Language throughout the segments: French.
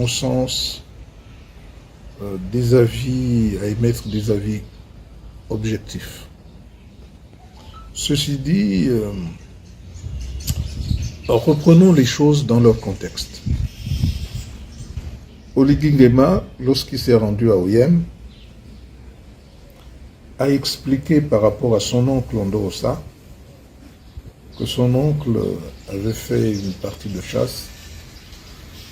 mon sens, des avis, à émettre des avis objectifs. Ceci dit, reprenons les choses dans leur contexte. Oligui Nguema, lorsqu'il s'est rendu à Oyem, a expliqué par rapport à son oncle Ndorosa que son oncle avait fait une partie de chasse,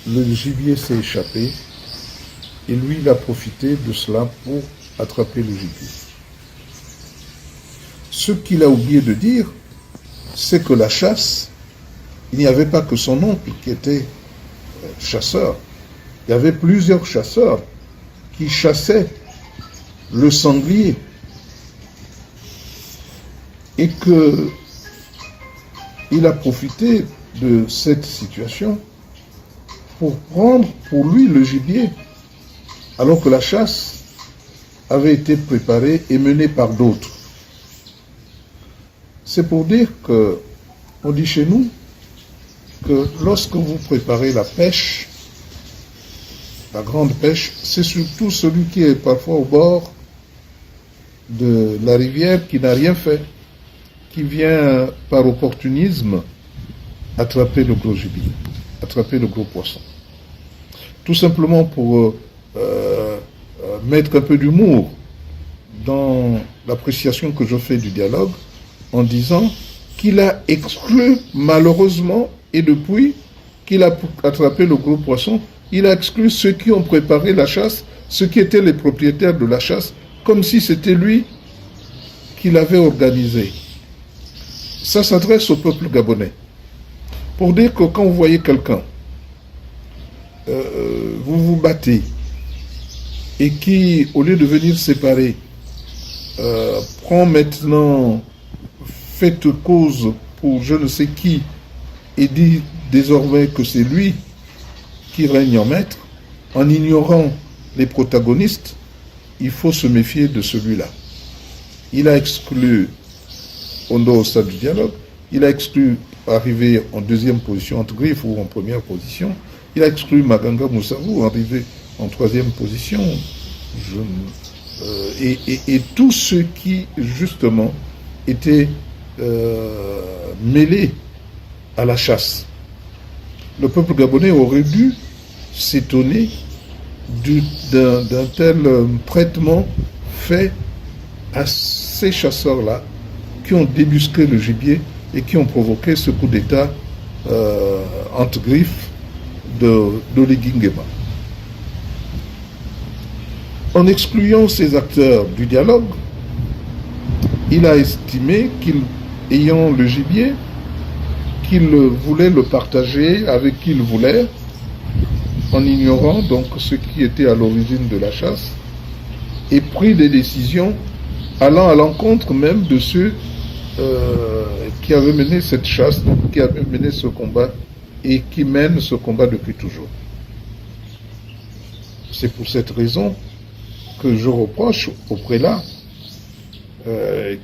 le gibier s'est échappé et lui il a profité de cela pour attraper le gibier. Ce qu'il a oublié de dire, c'est que la chasse, il n'y avait pas que son oncle qui était chasseur, il y avait plusieurs chasseurs qui chassaient le sanglier et que il a profité de cette situation pour prendre pour lui le gibier, alors que la chasse avait été préparée et menée par d'autres. C'est pour dire que, on dit chez nous, que lorsque vous préparez la pêche, la grande pêche, c'est surtout celui qui est parfois au bord de la rivière qui n'a rien fait, qui vient par opportunisme attraper le gros gibier, attraper le gros poisson. Tout simplement pour mettre un peu d'humour dans l'appréciation que je fais du dialogue, en disant qu'il a exclu malheureusement, et depuis qu'il a attrapé le gros poisson, il a exclu ceux qui ont préparé la chasse, ceux qui étaient les propriétaires de la chasse, comme si c'était lui qui l'avait organisé. Ça s'adresse au peuple gabonais. Pour dire que quand vous voyez quelqu'un, vous vous battez, et qui, au lieu de venir séparer, prend maintenant, fait cause pour je ne sais qui, et dit désormais que c'est lui qui règne en maître, en ignorant les protagonistes, il faut se méfier de celui-là. Il a exclu Ndorosa du dialogue, il a exclu arrivé en deuxième position entre griffes ou en première position, il a exclu Maganga Moussavou arrivé en troisième position, et tous ceux qui justement étaient mêlés à la chasse. Le peuple gabonais aurait dû s'étonner d'un tel prêtement fait à ces chasseurs-là qui ont débusqué le gibier et qui ont provoqué ce coup d'État entre griffes d'Oligui Nguema. En excluant ces acteurs du dialogue, il a estimé qu'ayant le gibier, qu'il voulait le partager avec qui il voulait, en ignorant donc ce qui était à l'origine de la chasse, et pris des décisions allant à l'encontre même de ceux qui avaient mené cette chasse, donc qui avaient mené ce combat, et qui mènent ce combat depuis toujours. C'est pour cette raison que je reproche aux prélats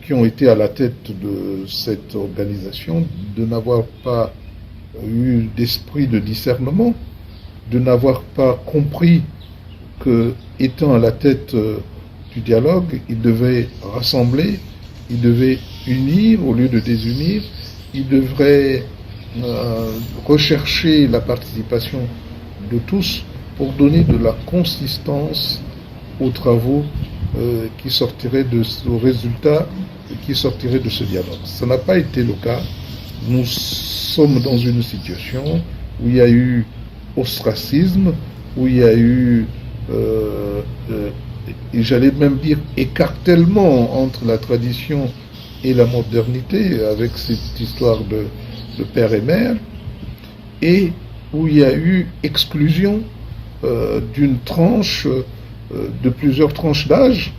qui ont été à la tête de cette organisation de n'avoir pas eu d'esprit de discernement, de n'avoir pas compris que, étant à la tête du dialogue, ils devaient rassembler, ils devaient unir au lieu de désunir, ils devraient rechercher la participation de tous pour donner de la consistance aux travaux qui sortiraient aux résultats qui sortiraient de ce dialogue. Ça n'a pas été le cas. Nous sommes dans une situation où il y a eu ostracisme, où il y a eu, et j'allais même dire, écartèlement entre la tradition et la modernité, avec cette histoire de père et mère, et où il y a eu exclusion d'une tranche, de plusieurs tranches d'âge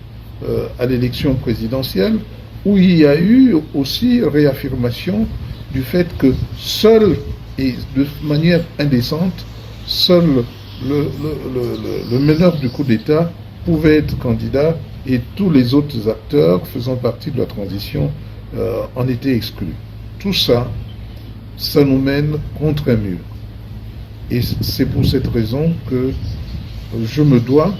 à l'élection présidentielle, où il y a eu aussi réaffirmation du fait que seul, et de manière indécente, seul le meneur du coup d'État pouvait être candidat et tous les autres acteurs faisant partie de la transition en étaient exclus. Tout ça, ça nous mène contre un mur. Et c'est pour cette raison que je me dois,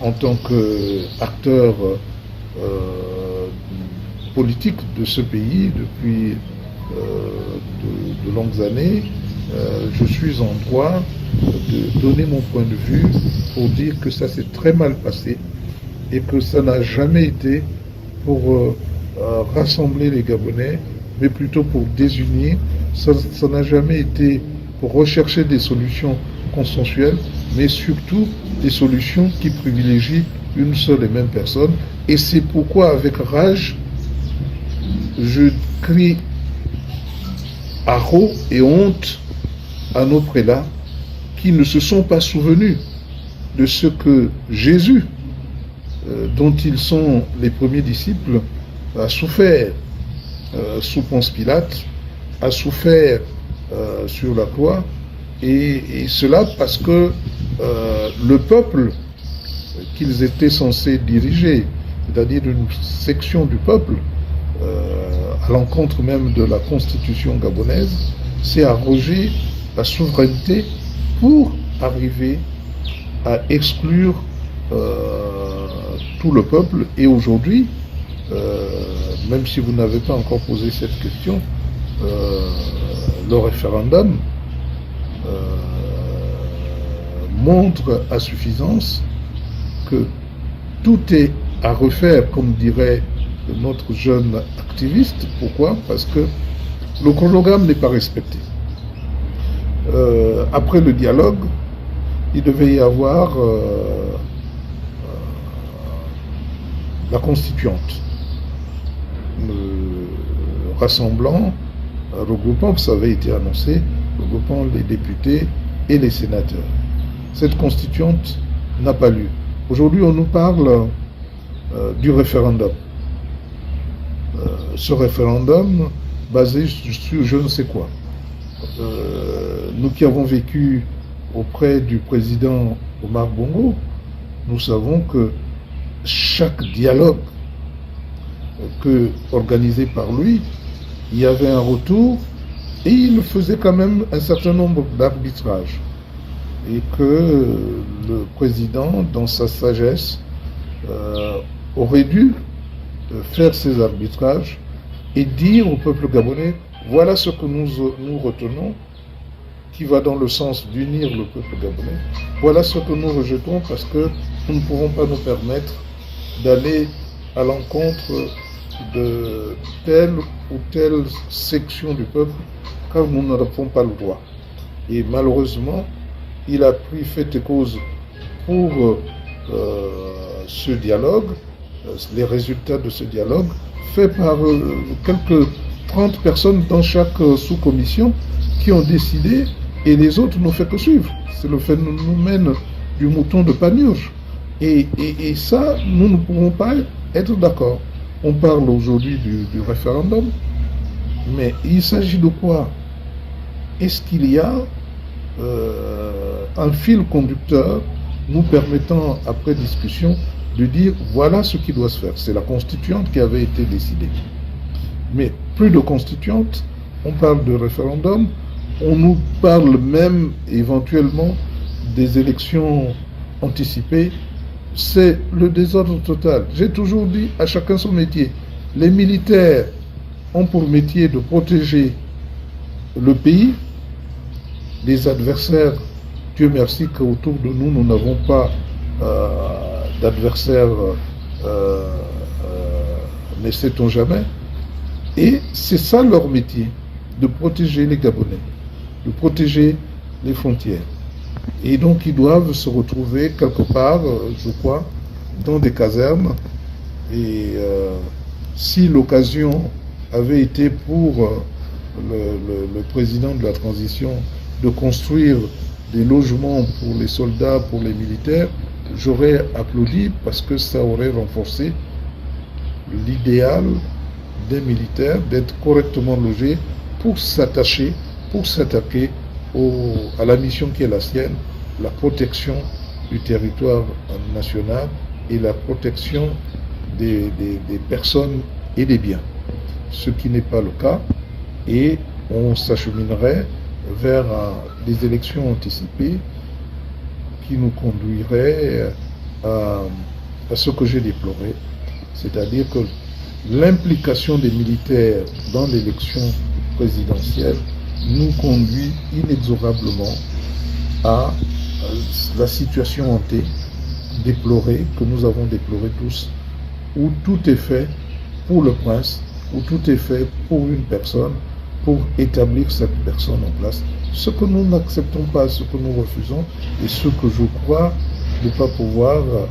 en tant qu'acteur politique de ce pays depuis de longues années, je suis en droit de donner mon point de vue pour dire que ça s'est très mal passé et que ça n'a jamais été pour rassembler les Gabonais, mais plutôt pour désunir. Ça n'a jamais été pour rechercher des solutions consensuelles, mais surtout des solutions qui privilégient une seule et même personne. Et c'est pourquoi, avec rage, je crie haro et honte à nos prélats qui ne se sont pas souvenus de ce que Jésus, dont ils sont les premiers disciples, a souffert sous Ponce Pilate, a souffert sur la croix, et cela parce que le peuple qu'ils étaient censés diriger, c'est-à-dire une section du peuple, à l'encontre même de la constitution gabonaise, s'est arrogé la souveraineté pour arriver à exclure tout le peuple. Et aujourd'hui, même si vous n'avez pas encore posé cette question, le référendum montre à suffisance que tout est à refaire, comme dirait notre jeune activiste. Pourquoi? Parce que le chronogramme n'est pas respecté. Après le dialogue, il devait y avoir la constituante, rassemblant, regroupant, ça avait été annoncé, regroupant les députés et les sénateurs. Cette constituante n'a pas lieu. Aujourd'hui, on nous parle du référendum. Ce référendum basé sur je ne sais quoi. Nous qui avons vécu auprès du président Omar Bongo, nous savons que chaque dialogue organisé par lui, il y avait un retour et il faisait quand même un certain nombre d'arbitrages. Et que le président, dans sa sagesse, aurait dû faire ces arbitrages et dire au peuple gabonais, voilà ce que nous retenons, qui va dans le sens d'unir le peuple gabonais. Voilà ce que nous rejetons parce que nous ne pouvons pas nous permettre d'aller à l'encontre de telle ou telle section du peuple, car nous n'avons pas le droit. Et malheureusement, il a pris fait et cause pour ce dialogue, les résultats de ce dialogue, fait par quelques 30 personnes dans chaque sous-commission qui ont décidé, et les autres n'ont fait que suivre. C'est le phénomène du mouton de Panurge. Et ça, nous ne pouvons pas être d'accord. On parle aujourd'hui du référendum, mais il s'agit de quoi? Est-ce qu'il y a un fil conducteur nous permettant, après discussion, de dire voilà ce qui doit se faire? C'est la constituante qui avait été décidée. Mais plus de constituante, on parle de référendum, on nous parle même éventuellement des élections anticipées. C'est le désordre total. J'ai toujours dit à chacun son métier. Les militaires ont pour métier de protéger le pays. Les adversaires, Dieu merci qu'autour de nous, nous n'avons pas d'adversaires, mais sait-on jamais. Et c'est ça leur métier, de protéger les Gabonais, de protéger les frontières. Et donc ils doivent se retrouver quelque part, je crois, dans des casernes. Et si l'occasion avait été pour le président de la transition de construire des logements pour les soldats, pour les militaires, j'aurais applaudi parce que ça aurait renforcé l'idéal des militaires d'être correctement logés pour s'attacher, pour s'attaquer à la mission qui est la sienne, la protection du territoire national et la protection des personnes et des biens. Ce qui n'est pas le cas, et on s'acheminerait vers des élections anticipées qui nous conduiraient à ce que j'ai déploré, c'est-à-dire que l'implication des militaires dans l'élection présidentielle nous conduit inexorablement à la situation hantée, déplorée, que nous avons déplorée tous, où tout est fait pour le prince, où tout est fait pour une personne, pour établir cette personne en place. Ce que nous n'acceptons pas, ce que nous refusons, et ce que je crois ne pas pouvoir